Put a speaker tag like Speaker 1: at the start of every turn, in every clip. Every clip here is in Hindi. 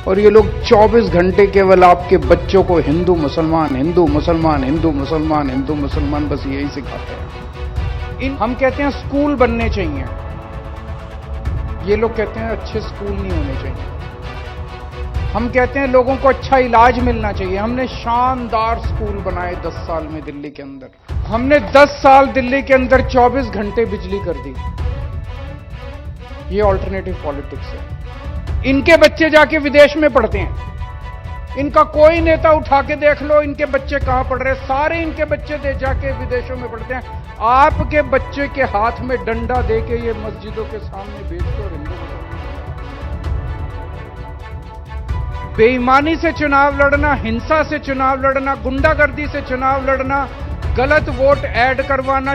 Speaker 1: और ये लोग 24 घंटे केवल आपके बच्चों को हिंदू मुसलमान, हिंदू मुसलमान, हिंदू मुसलमान, हिंदू मुसलमान, बस यही सिखाते हैं। हम कहते हैं स्कूल बनने चाहिए, ये लोग कहते हैं अच्छे स्कूल नहीं होने चाहिए। हम कहते हैं लोगों को अच्छा इलाज मिलना चाहिए। हमने शानदार स्कूल बनाए 10 साल में दिल्ली के अंदर। हमने 10 साल दिल्ली के अंदर 24 घंटे बिजली कर दी। ये ऑल्टरनेटिव पॉलिटिक्स है। इनके बच्चे जाके विदेश में पढ़ते हैं। इनका कोई नेता उठा के देख लो, इनके बच्चे कहां पढ़ रहे हैं। सारे इनके बच्चे दे जाके विदेशों में पढ़ते हैं। आपके बच्चे के हाथ में डंडा दे के ये मस्जिदों के सामने बेचते और हिंदू बेईमानी से चुनाव लड़ना, हिंसा से चुनाव लड़ना, गुंडागर्दी से चुनाव लड़ना, गलत वोट ऐड करवाना,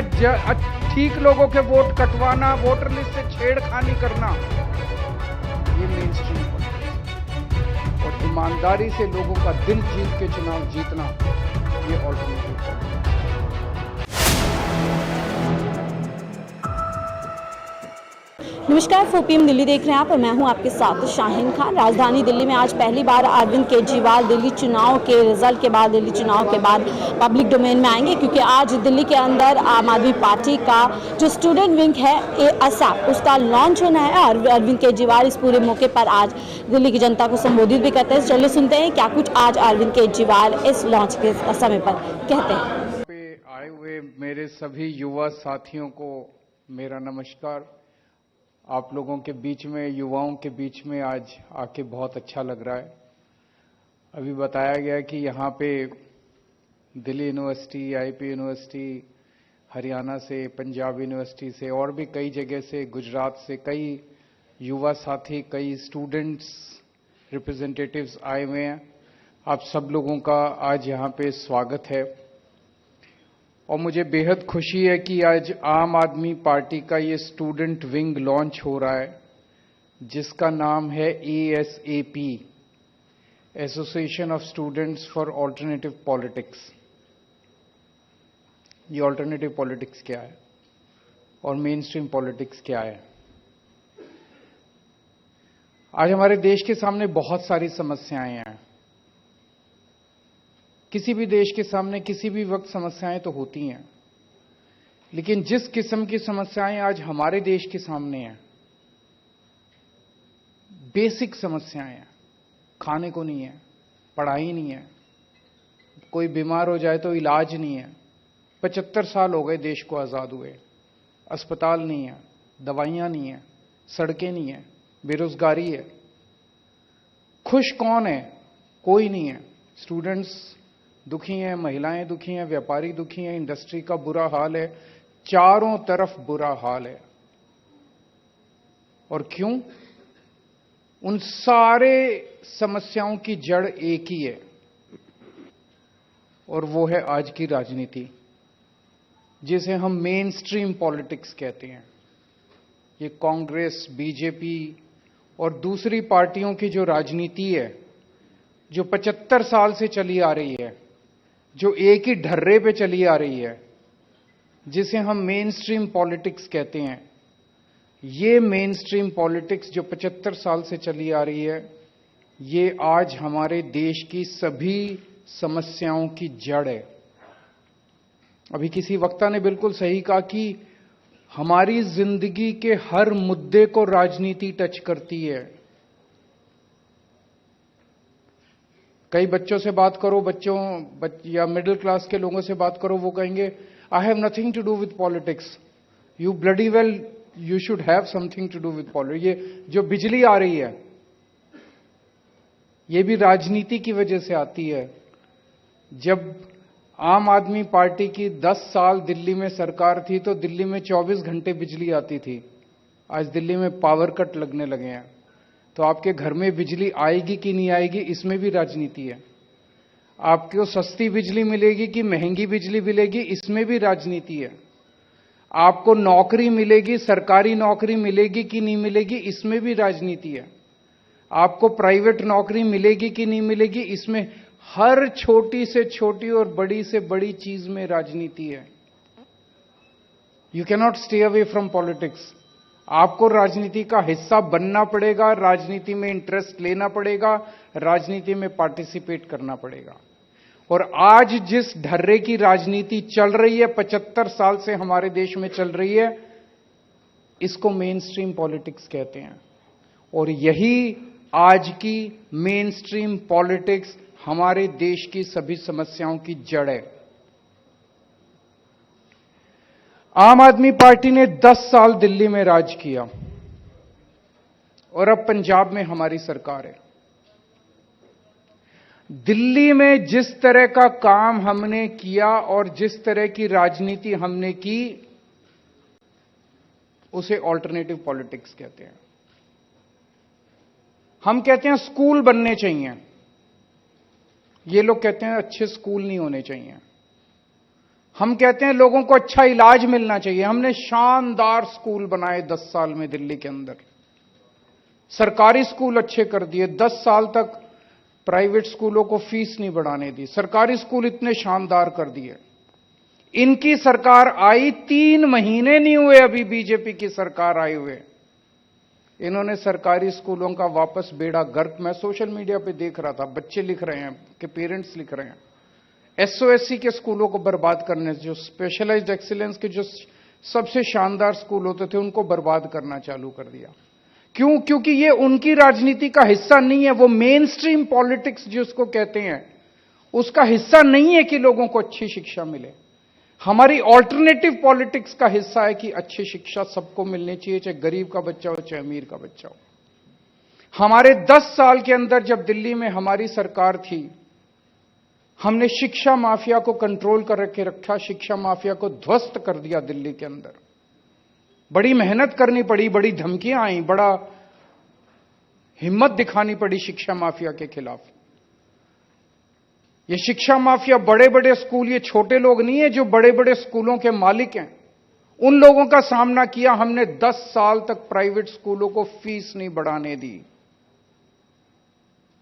Speaker 1: ठीक लोगों के वोट कटवाना, वोटर लिस्ट से छेड़खानी करना, ये मेन स्ट्रीम पॉलिटिक्स। और ईमानदारी से लोगों का दिल जीत के चुनाव जीतना, ये ऑल्टरनेटिव पॉलिटिक्स।
Speaker 2: नमस्कार, 4PM दिल्ली देख रहे हैं आप और मैं हूं आपके साथ शाहीन खान। राजधानी दिल्ली में आज पहली बार अरविंद केजरीवाल दिल्ली चुनाव के रिजल्ट के बाद, दिल्ली चुनाव के बाद पब्लिक डोमेन में आएंगे, क्योंकि आज दिल्ली के अंदर आम आदमी पार्टी का जो स्टूडेंट विंग है ASAP, उसका लॉन्च होना है। और अरविंद केजरीवाल इस पूरे मौके पर आज दिल्ली की जनता को संबोधित भी करते हैं। चलिए सुनते हैं क्या कुछ आज अरविंद केजरीवाल इस लॉन्च के समय पर कहते हैं।
Speaker 1: पे आए हुए मेरे सभी युवा साथियों को मेरा नमस्कार। आप लोगों के बीच में, युवाओं के बीच में आज आके बहुत अच्छा लग रहा है। अभी बताया गया कि यहाँ पे Delhi university, IIP university, Haryana से, पंजाब यूनिवर्सिटी से और भी कई जगह से, गुजरात से कई युवा साथी, कई स्टूडेंट्स रिप्रेजेंटेटिव्स आए हुए हैं। आप सब लोगों का आज यहाँ पे स्वागत है। और मुझे बेहद खुशी है कि आज आम आदमी पार्टी का ये स्टूडेंट विंग लॉन्च हो रहा है, जिसका नाम है ASAP, association of students for alternative politics. ये ऑल्टरनेटिव पॉलिटिक्स क्या है और मेन स्ट्रीम पॉलिटिक्स क्या है? आज हमारे देश के सामने बहुत सारी समस्याएं हैं। किसी भी देश के सामने किसी भी वक्त समस्याएं तो होती हैं, लेकिन जिस किस्म की समस्याएं आज हमारे देश के सामने हैं, बेसिक समस्याएं हैं, खाने को नहीं है, पढ़ाई नहीं है, कोई बीमार हो जाए तो इलाज नहीं है। 75 साल हो गए देश को आजाद हुए, अस्पताल नहीं है, दवाइयां नहीं है, सड़कें नहीं है, बेरोजगारी है। खुश कौन है? कोई नहीं है। स्टूडेंट्स दुखी हैं, महिलाएं दुखी हैं, व्यापारी दुखी हैं, इंडस्ट्री का बुरा हाल है, चारों तरफ बुरा हाल है। और क्यों? उन सारे समस्याओं की जड़ एक ही है, और वो है आज की राजनीति, जिसे हम मेन स्ट्रीम पॉलिटिक्स कहते हैं। ये कांग्रेस, बीजेपी और दूसरी पार्टियों की जो राजनीति है, जो 75 साल से चली आ रही है, जो एक ही ढर्रे पे चली आ रही है, जिसे हम मेन स्ट्रीम पॉलिटिक्स कहते हैं, ये मेन स्ट्रीम पॉलिटिक्स जो 75 साल से चली आ रही है, ये आज हमारे देश की सभी समस्याओं की जड़ है। अभी किसी वक्ता ने बिल्कुल सही कहा कि हमारी जिंदगी के हर मुद्दे को राजनीति टच करती है। कई बच्चों से बात करो, या मिडिल क्लास के लोगों से बात करो, वो कहेंगे I have nothing to do with politics. You bloody well you should have something to do with politics. ये जो बिजली आ रही है, ये भी राजनीति की वजह से आती है। जब आम आदमी पार्टी की 10 साल दिल्ली में सरकार थी, तो दिल्ली में 24 घंटे बिजली आती थी। आज दिल्ली में पावर कट लगने लगे हैं, तो आपके घर में बिजली आएगी कि नहीं आएगी, इसमें भी राजनीति है। आपको सस्ती बिजली मिलेगी कि महंगी बिजली मिलेगी, इसमें भी राजनीति है। आपको नौकरी मिलेगी, सरकारी नौकरी मिलेगी कि नहीं मिलेगी, इसमें भी राजनीति है। आपको प्राइवेट नौकरी मिलेगी कि नहीं मिलेगी, इसमें हर छोटी से छोटी और बड़ी से बड़ी चीज में राजनीति है। You can not stay away from politics. आपको राजनीति का हिस्सा बनना पड़ेगा, राजनीति में इंटरेस्ट लेना पड़ेगा, राजनीति में पार्टिसिपेट करना पड़ेगा। और आज जिस ढर्रे की राजनीति चल रही है, 75 साल से हमारे देश में चल रही है, इसको मेन स्ट्रीम पॉलिटिक्स कहते हैं। और यही आज की मेन स्ट्रीम पॉलिटिक्स हमारे देश की सभी समस्याओं की जड़ है। आम आदमी पार्टी ने 10 साल दिल्ली में राज किया और अब पंजाब में हमारी सरकार है। दिल्ली में जिस तरह का काम हमने किया और जिस तरह की राजनीति हमने की, उसे ऑल्टरनेटिव पॉलिटिक्स कहते हैं। हम कहते हैं स्कूल बनने चाहिए, ये लोग कहते हैं अच्छे स्कूल नहीं होने चाहिए। हम कहते हैं लोगों को अच्छा इलाज मिलना चाहिए। हमने शानदार स्कूल बनाए 10 साल में दिल्ली के अंदर, सरकारी स्कूल अच्छे कर दिए। 10 साल तक प्राइवेट स्कूलों को फीस नहीं बढ़ाने दी, सरकारी स्कूल इतने शानदार कर दिए। इनकी सरकार आई 3 महीने नहीं हुए, अभी बीजेपी की सरकार आए हुए, इन्होंने सरकारी स्कूलों का वापस बेड़ा गर्क। मैं सोशल मीडिया पे देख रहा था, बच्चे लिख रहे हैं कि पेरेंट्स लिख रहे हैं, एसओएससी के स्कूलों को बर्बाद करने, जो स्पेशलाइज्ड एक्सीलेंस के जो सबसे शानदार स्कूल होते थे, उनको बर्बाद करना चालू कर दिया। क्यों? क्योंकि ये उनकी राजनीति का हिस्सा नहीं है। वो मेन स्ट्रीम पॉलिटिक्स जिसको कहते हैं, उसका हिस्सा नहीं है कि लोगों को अच्छी शिक्षा मिले। हमारी ऑल्टरनेटिव पॉलिटिक्स का हिस्सा है कि अच्छी शिक्षा सबको मिलनी चाहिए, चाहे गरीब का बच्चा हो चाहे अमीर का बच्चा हो। हमारे 10 साल के अंदर जब दिल्ली में हमारी सरकार थी, हमने शिक्षा माफिया को कंट्रोल करके रखा, शिक्षा माफिया को ध्वस्त कर दिया दिल्ली के अंदर। बड़ी मेहनत करनी पड़ी, बड़ी धमकियां आई, बड़ा हिम्मत दिखानी पड़ी शिक्षा माफिया के खिलाफ। ये शिक्षा माफिया बड़े बड़े स्कूल, ये छोटे लोग नहीं है जो बड़े बड़े स्कूलों के मालिक हैं, उन लोगों का सामना किया हमने। 10 साल तक प्राइवेट स्कूलों को फीस नहीं बढ़ाने दी।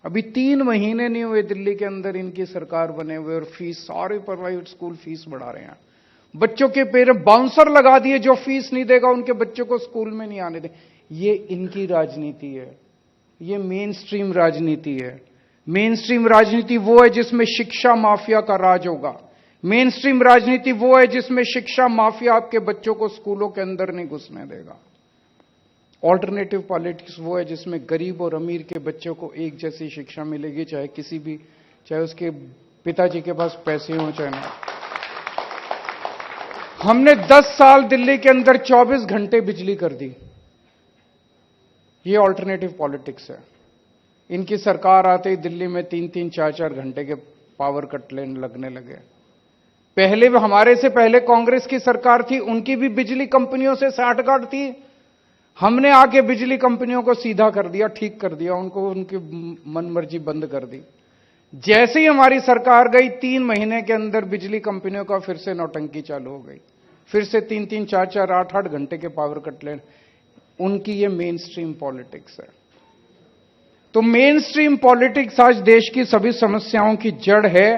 Speaker 1: अभी 3 महीने नहीं हुए दिल्ली के अंदर इनकी सरकार बने हुए और फीस, सारे प्राइवेट स्कूल फीस बढ़ा रहे हैं। बच्चों के पेरेंट्स बाउंसर लगा दिए, जो फीस नहीं देगा उनके बच्चों को स्कूल में नहीं आने दे। ये इनकी राजनीति है, ये मेन स्ट्रीम राजनीति है। मेन स्ट्रीम राजनीति वो है जिसमें शिक्षा माफिया का राज होगा। मेन स्ट्रीम राजनीति वो है जिसमें शिक्षा माफिया आपके बच्चों को स्कूलों के अंदर नहीं घुसने देगा। ऑल्टरनेटिव पॉलिटिक्स वो है जिसमें गरीब और अमीर के बच्चों को एक जैसी शिक्षा मिलेगी, चाहे किसी भी, चाहे उसके पिताजी के पास पैसे हों चाहे ना। हमने 10 साल दिल्ली के अंदर 24 घंटे बिजली कर दी। ये ऑल्टरनेटिव पॉलिटिक्स है। इनकी सरकार आते ही दिल्ली में 3-3, 4-4 घंटे के पावर कट लगने लगे। पहले हमारे से पहले कांग्रेस की सरकार थी, उनकी भी बिजली कंपनियों से साठगांठ थी। हमने आके बिजली कंपनियों को सीधा कर दिया, ठीक कर दिया, उनको उनकी मनमर्जी बंद कर दी। जैसे ही हमारी सरकार गई, 3 महीने के अंदर बिजली कंपनियों का फिर से नौटंकी चालू हो गई। फिर से 3-3, 4-4, 8-8 घंटे के पावर कट उनकी ये मेन स्ट्रीम पॉलिटिक्स है। तो मेन स्ट्रीम पॉलिटिक्स आज देश की सभी समस्याओं की जड़ है।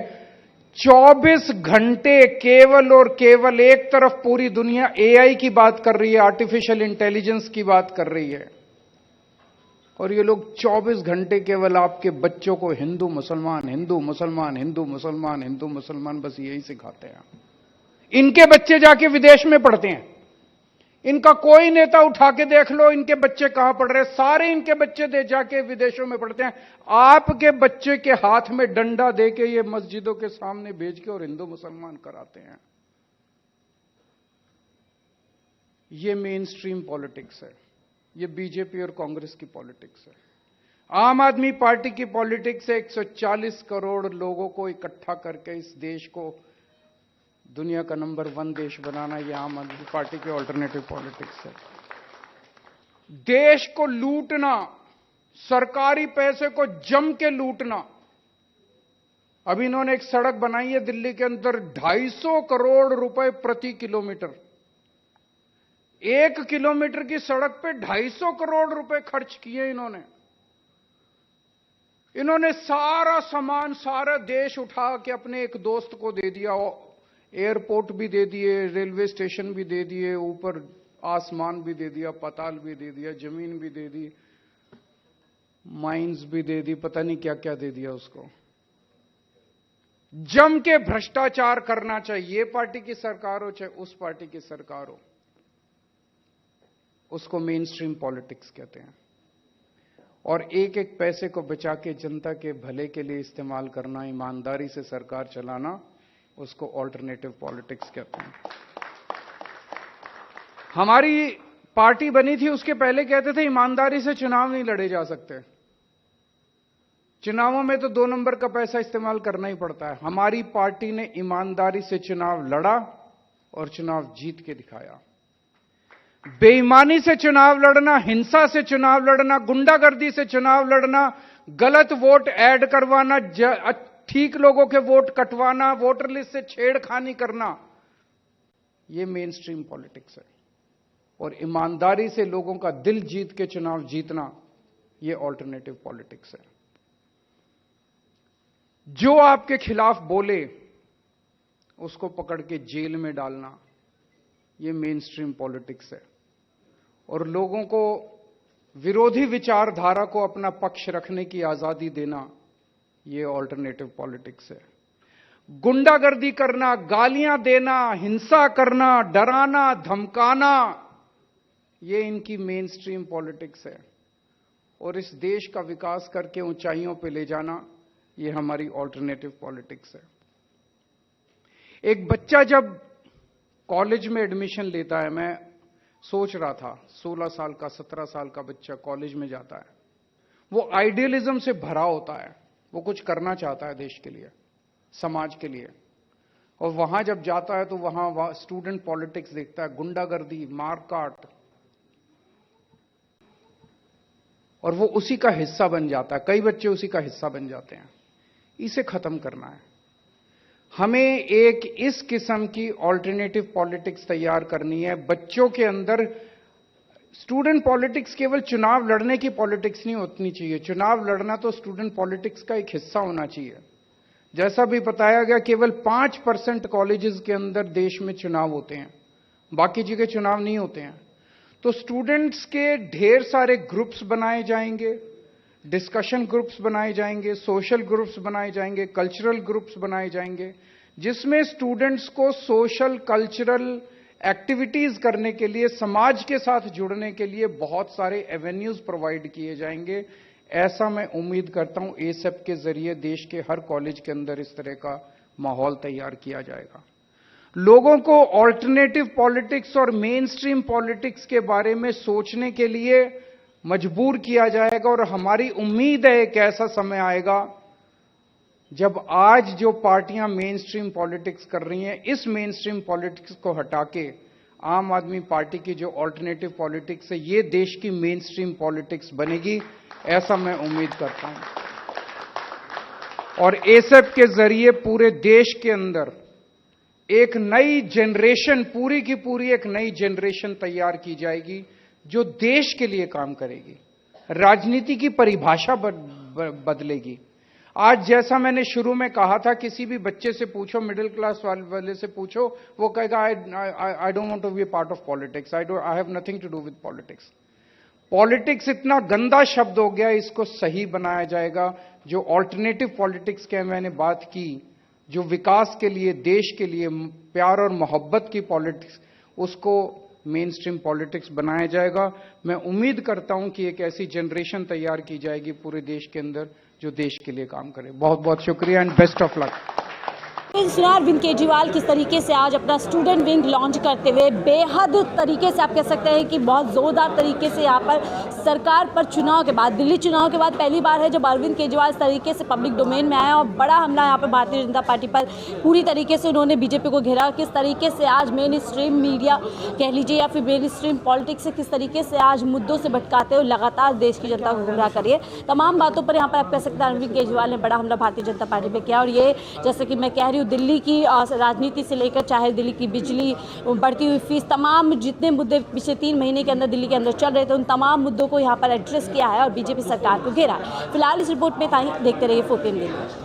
Speaker 1: 24 घंटे केवल और केवल एक तरफ पूरी दुनिया एआई की बात कर रही है, आर्टिफिशियल इंटेलिजेंस की बात कर रही है, और ये लोग 24 घंटे केवल आपके बच्चों को हिंदू मुसलमान, हिंदू मुसलमान, हिंदू मुसलमान, हिंदू मुसलमान, बस यही सिखाते हैं। इनके बच्चे जाके विदेश में पढ़ते हैं। इनका कोई नेता उठा के देख लो, इनके बच्चे कहां पढ़ रहे हैं। सारे इनके बच्चे दे जाके विदेशों में पढ़ते हैं। आपके बच्चे के हाथ में डंडा देके ये मस्जिदों के सामने भेज के और हिंदू मुसलमान कराते हैं। ये मेन स्ट्रीम पॉलिटिक्स है, ये बीजेपी और कांग्रेस की पॉलिटिक्स है। आम आदमी पार्टी की पॉलिटिक्स है 140 करोड़ लोगों को इकट्ठा करके इस देश को दुनिया का नंबर 1 देश बनाना। ये आम आदमी पार्टी की ऑल्टरनेटिव पॉलिटिक्स है। देश को लूटना, सरकारी पैसे को जम के लूटना। अभी इन्होंने एक सड़क बनाई है दिल्ली के अंदर, 250 करोड़ रुपए प्रति किलोमीटर। 1 किलोमीटर की सड़क पे 250 करोड़ रुपए खर्च किए इन्होंने। इन्होंने सारा सामान, सारा देश उठा के अपने एक दोस्त को दे दिया। एयरपोर्ट भी दे दिए, रेलवे स्टेशन भी दे दिए, ऊपर आसमान भी दे दिया, पाताल भी दे दिया, जमीन भी दे दी। माइंस भी दे दी, पता नहीं क्या क्या दे दिया उसको। जम के भ्रष्टाचार करना चाहिए, ये पार्टी की सरकार हो चाहे उस पार्टी की सरकार हो, उसको मेन स्ट्रीम पॉलिटिक्स कहते हैं। और एक एक पैसे को बचा के जनता के भले के लिए इस्तेमाल करना, ईमानदारी से सरकार चलाना, उसको ऑल्टरनेटिव पॉलिटिक्स कहते हैं। हमारी पार्टी बनी थी उसके पहले कहते थे ईमानदारी से चुनाव नहीं लड़े जा सकते, चुनावों में तो 2 नंबर का पैसा इस्तेमाल करना ही पड़ता है। हमारी पार्टी ने ईमानदारी से चुनाव लड़ा और चुनाव जीत के दिखाया। बेईमानी से चुनाव लड़ना, हिंसा से चुनाव लड़ना, गुंडागर्दी से चुनाव लड़ना, गलत वोट ऐड करवाना, ठीक लोगों के वोट कटवाना, वोटर लिस्ट से छेड़खानी करना, यह मेन स्ट्रीम पॉलिटिक्स है। और ईमानदारी से लोगों का दिल जीत के चुनाव जीतना, यह ऑल्टरनेटिव पॉलिटिक्स है। जो आपके खिलाफ बोले उसको पकड़ के जेल में डालना, यह मेन स्ट्रीम पॉलिटिक्स है। और लोगों को विरोधी विचारधारा को अपना पक्ष रखने की आजादी देना, यह ऑल्टरनेटिव पॉलिटिक्स है। गुंडागर्दी करना, गालियां देना, हिंसा करना, डराना, धमकाना, यह इनकी मेन स्ट्रीम पॉलिटिक्स है। और इस देश का विकास करके ऊंचाइयों पे ले जाना, यह हमारी ऑल्टरनेटिव पॉलिटिक्स है। एक बच्चा जब कॉलेज में एडमिशन लेता है, मैं सोच रहा था 16 साल का 17 साल का बच्चा कॉलेज में जाता है, वो आइडियलिज्म से भरा होता है, वो कुछ करना चाहता है देश के लिए, समाज के लिए। और वहां जब जाता है तो वहां स्टूडेंट पॉलिटिक्स देखता है, गुंडागर्दी, मारकाट, और वो उसी का हिस्सा बन जाता है। कई बच्चे उसी का हिस्सा बन जाते हैं। इसे खत्म करना है हमें। एक इस किस्म की ऑल्टरनेटिव पॉलिटिक्स तैयार करनी है। बच्चों के अंदर स्टूडेंट पॉलिटिक्स केवल चुनाव लड़ने की पॉलिटिक्स नहीं होनी चाहिए। चुनाव लड़ना तो स्टूडेंट पॉलिटिक्स का एक हिस्सा होना चाहिए। जैसा भी बताया गया, केवल 5% कॉलेजेस के अंदर देश में चुनाव होते हैं, बाकी जगह चुनाव नहीं होते हैं। तो स्टूडेंट्स के ढेर सारे ग्रुप्स बनाए जाएंगे, डिस्कशन ग्रुप्स बनाए जाएंगे, सोशल ग्रुप्स बनाए जाएंगे, कल्चरल ग्रुप्स बनाए जाएंगे, जिसमें स्टूडेंट्स को सोशल कल्चरल एक्टिविटीज करने के लिए, समाज के साथ जुड़ने के लिए बहुत सारे एवेन्यूज प्रोवाइड किए जाएंगे। ऐसा मैं उम्मीद करता हूं एसेप के जरिए देश के हर कॉलेज के अंदर इस तरह का माहौल तैयार किया जाएगा। लोगों को ऑल्टरनेटिव पॉलिटिक्स और मेन स्ट्रीम पॉलिटिक्स के बारे में सोचने के लिए मजबूर किया जाएगा। और हमारी उम्मीद है एक ऐसा समय आएगा जब आज जो पार्टियां मेन स्ट्रीम पॉलिटिक्स कर रही हैं, इस मेन स्ट्रीम पॉलिटिक्स को हटा के आम आदमी पार्टी की जो ऑल्टरनेटिव पॉलिटिक्स है, ये देश की मेन स्ट्रीम पॉलिटिक्स बनेगी, ऐसा मैं उम्मीद करता हूं। और एसेप के जरिए पूरे देश के अंदर एक नई जनरेशन, पूरी की पूरी एक नई जनरेशन तैयार की जाएगी जो देश के लिए काम करेगी। राजनीति की परिभाषा बदलेगी। आज जैसा मैंने शुरू में कहा था, किसी भी बच्चे से पूछो, मिडिल क्लास वाले से पूछो, वो कहेगा I don't want to be part of politics, I have nothing to do with politics. Politics इतना गंदा शब्द हो गया, इसको सही बनाया जाएगा। जो ऑल्टरनेटिव पॉलिटिक्स की मैंने बात की, जो विकास के लिए, देश के लिए प्यार और मोहब्बत की पॉलिटिक्स, उसको मेन स्ट्रीम पॉलिटिक्स बनाया जाएगा। मैं उम्मीद करता हूं कि एक ऐसी जनरेशन तैयार की जाएगी पूरे देश के अंदर जो देश के लिए काम करे। बहुत बहुत शुक्रिया एंड बेस्ट ऑफ लक।
Speaker 2: सुना अरविंद केजरीवाल किस तरीके से आज अपना स्टूडेंट विंग लॉन्च करते हुए बेहद तरीके से आप कह सकते हैं कि बहुत ज़ोरदार तरीके से यहाँ पर सरकार पर चुनाव के बाद, दिल्ली चुनाव के बाद पहली बार है जब अरविंद केजरीवाल इस तरीके से पब्लिक डोमेन में आया और बड़ा हमला यहाँ पर भारतीय जनता पार्टी पर पूरी तरीके से उन्होंने बीजेपी को घेरा। किस तरीके से आज मेन स्ट्रीम मीडिया कह लीजिए या फिर मेन स्ट्रीम पॉलिटिक्स से किस तरीके से आज मुद्दों से भटकाते हुए लगातार देश की जनता को गुमराह करिए, तमाम बातों पर यहाँ पर आप कह सकते हैं अरविंद केजरीवाल ने बड़ा हमला भारतीय जनता पार्टी पर किया। और ये जैसे कि मैं कह रही हूँ, दिल्ली की राजनीति से लेकर चाहे दिल्ली की बिजली, बढ़ती हुई फीस, तमाम जितने मुद्दे पिछले 3 महीने के अंदर दिल्ली के अंदर चल रहे थे, उन तमाम मुद्दों को यहाँ पर एड्रेस किया है और बीजेपी सरकार को घेरा है। फिलहाल इस रिपोर्ट में था ही, देखते रहिए 4PM।